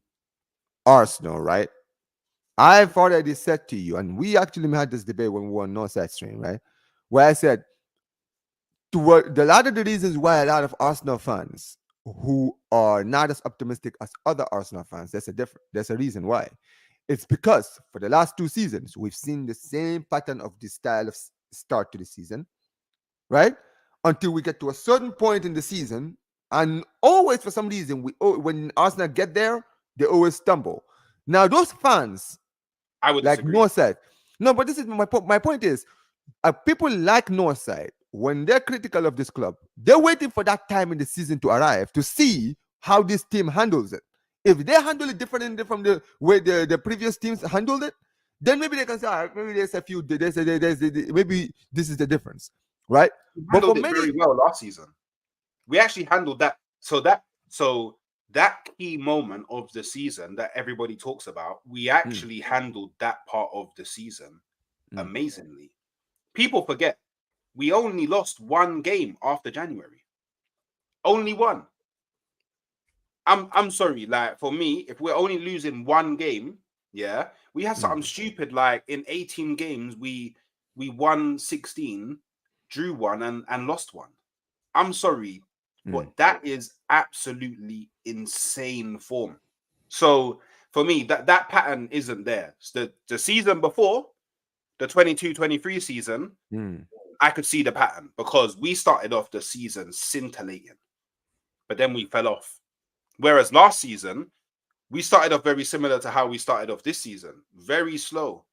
Arsenal, right? I've already said to you, and we actually had this debate when we were on Northside Stream, right? Where I said, a lot of the reasons why a lot of Arsenal fans who are not as optimistic as other Arsenal fans, there's a reason why. It's because for the last 2 seasons, we've seen the same pattern of this style of start to the season, right? Until we get to a certain point in the season, and always for some reason, when Arsenal get there, they always stumble. Now, those fans, I would like disagree. Northside, no, but this is my point. My point is, people like Northside, when they're critical of this club, they're waiting for that time in the season to arrive to see how this team handles it. If they handle it differently from the way the previous teams handled it, then maybe they can say, all right, maybe there's a few, maybe this is the difference, right? We But for handled it many, very well last season. We actually handled that. So that key moment of the season that everybody talks about, we mm, actually handled that part of the season mm, amazingly. People forget we only lost one game after January. Only one. I'm sorry, like for me, if we're only losing one game, yeah, we had mm, something stupid like in 18 games, we won 16, drew one, and lost one. I'm sorry, mm, but that is absolutely insane form. So for me, that pattern isn't there. The season before, the 22-23 season, mm, I could see the pattern because we started off the season scintillating, but then we fell off. Whereas last season, we started off very similar to how we started off this season. Very slow,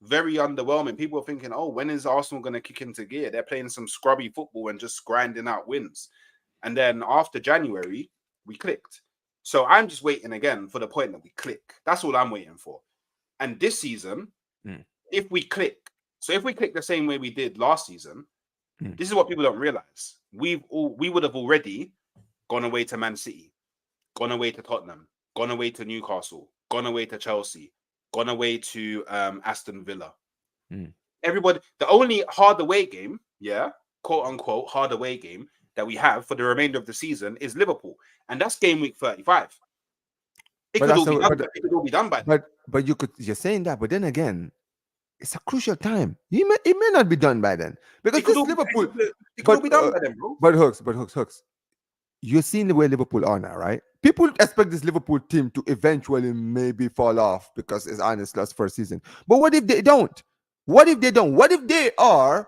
very underwhelming. People are thinking, oh, when is Arsenal going to kick into gear? They're playing some scrubby football and just grinding out wins. And then after January, we clicked. So I'm just waiting again for the point that we click. That's all I'm waiting for. And this season, mm, if we click, so if we click the same way we did last season, mm. this is what people don't realize. We would have already gone away to Man City, gone away to Tottenham, gone away to Newcastle, gone away to Chelsea, gone away to Aston Villa. Mm. Everybody, the only hard away game, yeah, quote unquote, hard away game that we have for the remainder of the season is Liverpool. And that's game week 35. It But could that's all be so, done. It could all be done by then. but you're saying that, but then again, it's a crucial time. It may not be done by then because It could this all be, Liverpool, it could all but be done by then, bro. Hooks. You're seeing the way Liverpool are now, right? People expect this Liverpool team to eventually maybe fall off because it's honest last first season. But what if they don't? What if they don't? What if they are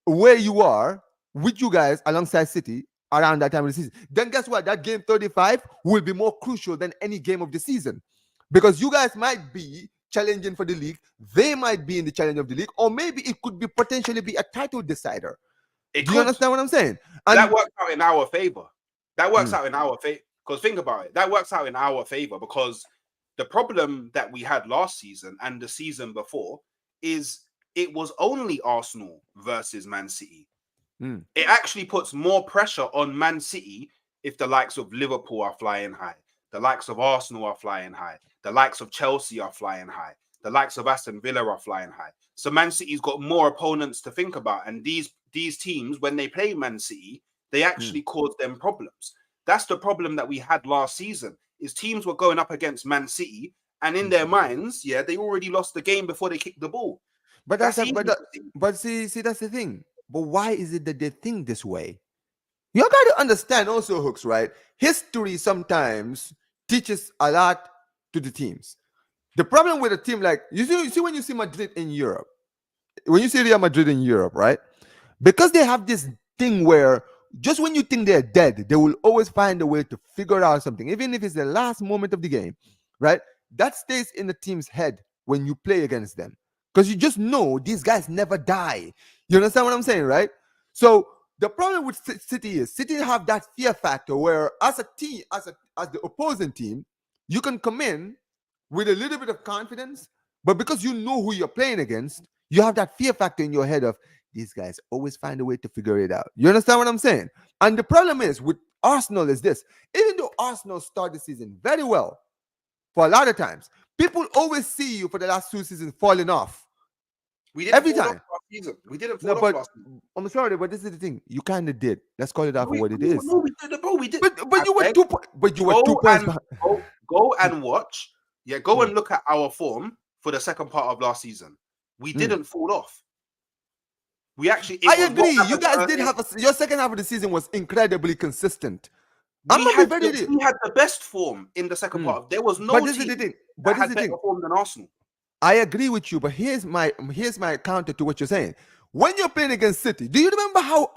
where you are with you guys alongside City around that time of the season? Then guess what? That game 35 will be more crucial than any game of the season because you guys might be challenging for the league. They might be in the challenge of the league, or maybe it could be potentially be a title decider. It Do you could. understand what I'm saying? That And works out in our favor. That works mm, out in our favor. Because think about it. That works out in our favor because the problem that we had last season and the season before is it was only Arsenal versus Man City. mm, It actually puts more pressure on Man City if the likes of Liverpool are flying high, the likes of Arsenal are flying high, the likes of Chelsea are flying high, the likes of Aston Villa are flying high. So Man City's got more opponents to think about, and these teams, when they play Man City, they mm. actually cause them problems. That's the problem that we had last season. Is teams were going up against Man City, and in their minds, yeah, they already lost the game before they kicked the ball. But That's that's a, easy but to see. see that's the thing. But why is it that they think this way? You got to understand also, Hooks, right? History sometimes teaches a lot to the teams. The problem with a team like you see when you see Madrid in Europe, when you see Real Madrid in Europe, right? Because they have this thing where just when you think they're dead, they will always find a way to figure out something, even if it's the last moment of the game, right? That stays in the team's head when you play against them because you just know these guys never die. You understand what I'm saying, right? So The problem with City is City have that fear factor where, as a team, as the opposing team, you can come in with a little bit of confidence, but because you know who you're playing against, you have that fear factor in your head of these guys always find a way to figure it out. You understand what I'm saying? And the problem is with Arsenal is this: even though Arsenal start the season very well, for a lot of times, people always see you for the last 2 seasons falling off. We didn't Every fall off time. last season. We didn't No, fall off but last season. I'm sorry, but this is the thing. You kind of did. Let's call it out No, for what it is. no, we did, bro. We did. But I you were beg, 2 but you were 2 points behind. go and watch. Yeah, go Hmm. and look at our form for the second part of last season. We Hmm. didn't fall off. We actually, it I was what agree. You happened. guys did have your second half of the season was incredibly consistent. I'm We gonna be had very real. we had the best form in the second Hmm. part. There was But no this is the team thing. that But this is had the better thing. form than Arsenal. I agree with you, but here's my counter to what you're saying. When you're playing against City, do you remember how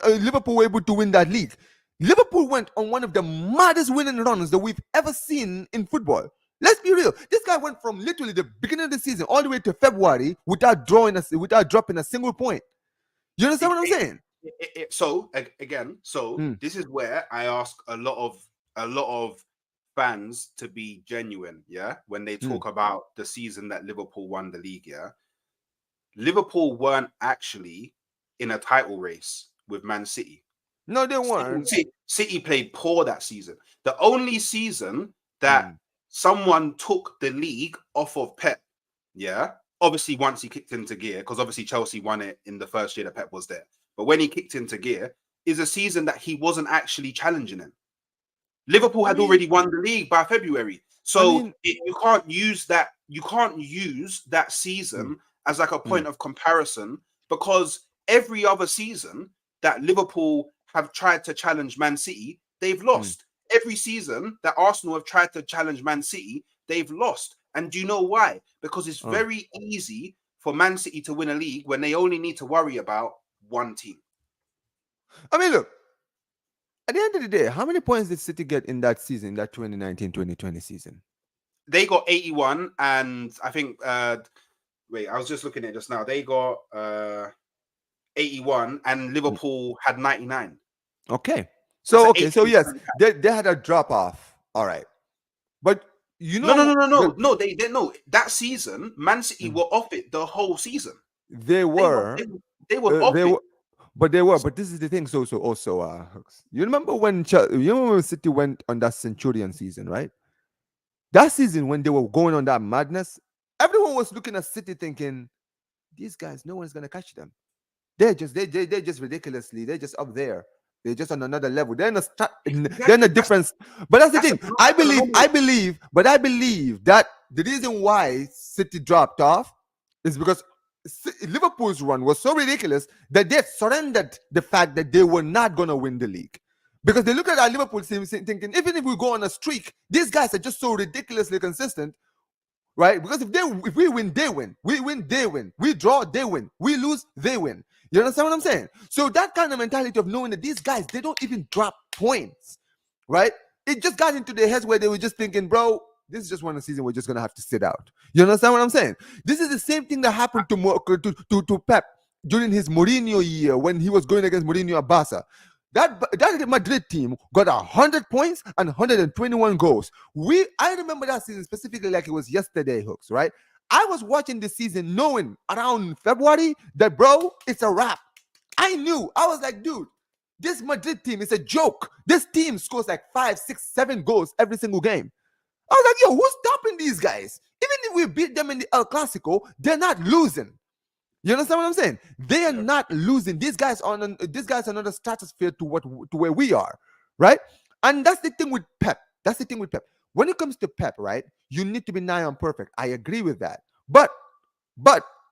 Liverpool were able to win that league? Liverpool went on one of the maddest winning runs that we've ever seen in football. Let's be real. This guy went from literally the beginning of the season all the way to February without dropping a single point. You understand what I'm saying? So again, Hmm. this is where I ask a lot of fans to be genuine, yeah, when they Hmm. talk about the season that Liverpool won the league, yeah. Liverpool weren't actually in a title race with Man City. No, they City, weren't. City played poor that season. The only season that Hmm. someone took the league off of Pep, yeah, obviously once he kicked into gear, because obviously Chelsea won it in the first year that Pep was there. But when he kicked into gear, is a season that he wasn't actually challenging in. Liverpool I had mean, already won the league by February, I so mean, you can't use that. You can't use that hmm, season as like a hmm, point of comparison because every other season that Liverpool have tried to challenge Man City, they've hmm, lost. Every season that Arsenal have tried to challenge Man City, they've lost. And do you know why? Because it's uh. very easy for Man City to win a league when they only need to worry about one team. I mean, look. At the end of the day, how many points did City get in that season, that 2019-2020 season? They got 81, and I think wait, I was just looking at it just now. They got 81 and Mm. Liverpool had 99. Okay. That's an So yes, 18%. they had a drop off. All right. But you No, no, no, know no, the, no, no. They no that season. Man City mm, were off it the whole season. they They were were they, they were off they it. were but this is the thing. So also Hooks. You remember when City went on that Centurion season, right? That season when they were going on that madness, everyone was looking at City thinking, these guys, no one's gonna catch them. They're just ridiculously, they're just up there. They're just on another level. They're in a Exactly. difference. But that's the That's thing. an anomaly. But I believe that the reason why City dropped off is because Liverpool's run was so ridiculous that they surrendered the fact that they were not gonna win the league. Because they look at our Liverpool team thinking, even if we go on a streak, these guys are just so ridiculously consistent, right? Because if we win, they win. We win, they win. We draw, they win. We lose, they win. You understand what I'm saying? So that kind of mentality of knowing that these guys, they don't even drop points, right? It just got into their heads where they were just thinking, bro, this is just one season we're just gonna have to sit out. You understand what I'm saying? This is the same thing that happened to Pep during his Mourinho year when he was going against Mourinho at Barca. That Madrid team got 100 points and 121 goals. I remember that season specifically like it was yesterday, Hooks, right? I was watching this season knowing around February that, bro, it's a wrap. I knew. I was like, dude, this Madrid team is a joke. This team scores like 5, 6, 7 goals every single game. I was like, yo, who's stopping these guys? Even if we beat them in the El Clasico, they're not losing. You understand what I'm saying? They are Yeah. not losing. These guys are not a stratosphere to where we are, right? And that's the thing with Pep. That's the thing with Pep. When it comes to Pep, right? You need to be nigh on perfect. I agree with that. But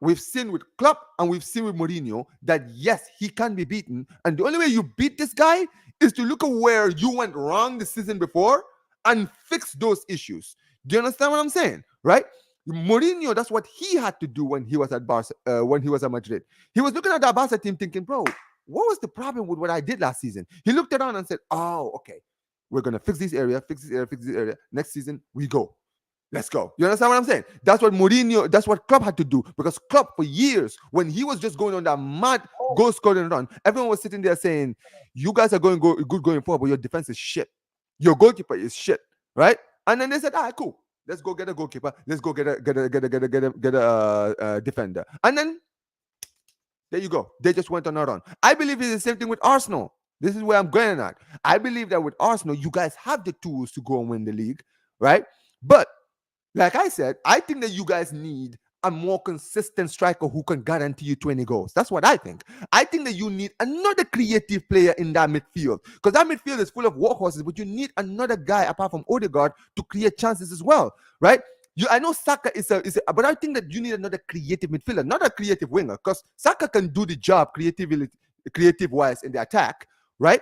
we've seen with Klopp and we've seen with Mourinho that yes, he can be beaten. And the only way you beat this guy is to look at where you went wrong the season before and fix those issues. Do you understand what I'm saying? Right? Mourinho, that's what he had to do when he was at Barca, when he was at Madrid. He was looking at that Barca team thinking, bro, what was the problem with what I did last season? He looked around and said, oh, okay, we're gonna fix this area, fix this area, fix this area. Next season, we go. Let's go. You understand what I'm saying? That's what Mourinho, that's what Klopp had to do. Because Klopp, for years, when he was just going on that mad goal scoring run, everyone was sitting there saying, you guys are good going forward, but your defense is shit. Your goalkeeper is shit. Right? And then they said, all right, cool. Let's go get a goalkeeper. Let's go get a defender. And then there you go. They just went on a run. I believe it's the same thing with Arsenal. This is where I'm going at. I believe that with Arsenal, you guys have the tools to go and win the league, right? But like I said, I think that you guys need a more consistent striker who can guarantee you 20 goals. That's what I think. I think that you need another creative player in that midfield because that midfield is full of workhorses, but you need another guy apart from Odegaard to create chances as well, right? I know Saka is but I think that you need another creative midfielder, not a creative winger, because Saka can do the job creative wise in the attack, right?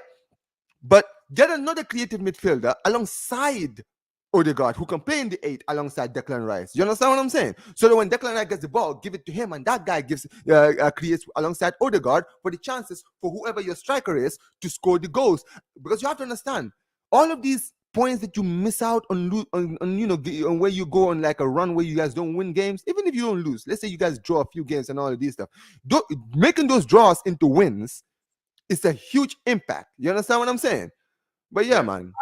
But get another creative midfielder alongside Odegaard, who can play in the 8 alongside Declan Rice. You understand what I'm saying? So that when Declan Rice gets the ball, give it to him, and that guy creates alongside Odegaard for the chances for whoever your striker is to score the goals. Because you have to understand, all of these points that you miss out on where you go on like a run where you guys don't win games, even if you don't lose, let's say you guys draw a few games and all of these stuff, making those draws into wins is a huge impact. You understand what I'm saying? But yeah, man.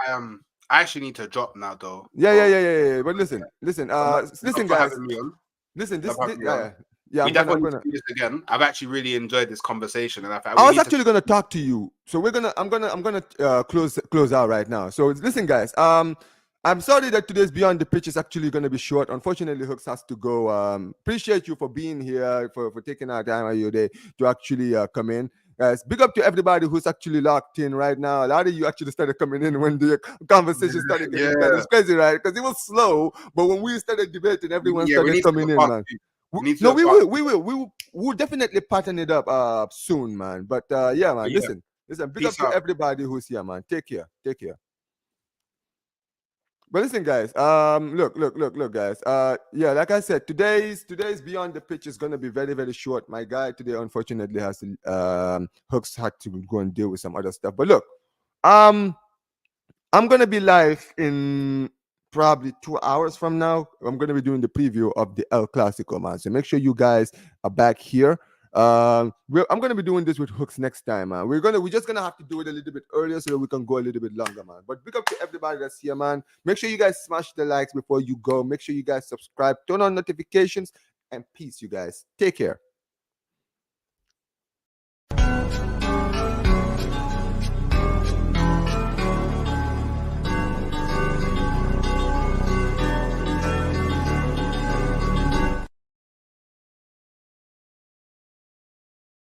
I actually need to drop now, though. Yeah. But listen, listen, guys. Listen, we definitely need to do this again. I've actually really enjoyed this conversation, and I was actually gonna talk to you. So I'm gonna close out right now. So listen, guys. I'm sorry that today's Beyond the Pitch is actually gonna be short. Unfortunately, Hooks has to go. Appreciate you for being here, for taking our time out of your day to actually come in. Guys, big up to everybody who's actually locked in right now. A lot of you actually started coming in when the conversation started getting better. It's crazy, right? Because it was slow, but when we started debating, everyone started coming in, man. We will definitely pattern it up soon, man. But yeah, man. Listen. Big Peace up to everybody who's here, man. Take care. But listen, guys. Look, guys. Yeah, like I said, today's Beyond the Pitch is gonna be very, very short. My guy today, unfortunately, has to Hooks had to go and deal with some other stuff. But look, I'm gonna be live in probably 2 hours from now. I'm gonna be doing the preview of the El Clasico, man. So make sure you guys are back here. I'm gonna be doing this with Hooks next time, man. We're just gonna have to do it a little bit earlier so that we can go a little bit longer, man. But big up to everybody that's here, man. Make sure you guys smash the likes before you go. Make sure you guys subscribe, turn on notifications, and peace, you guys. Take care.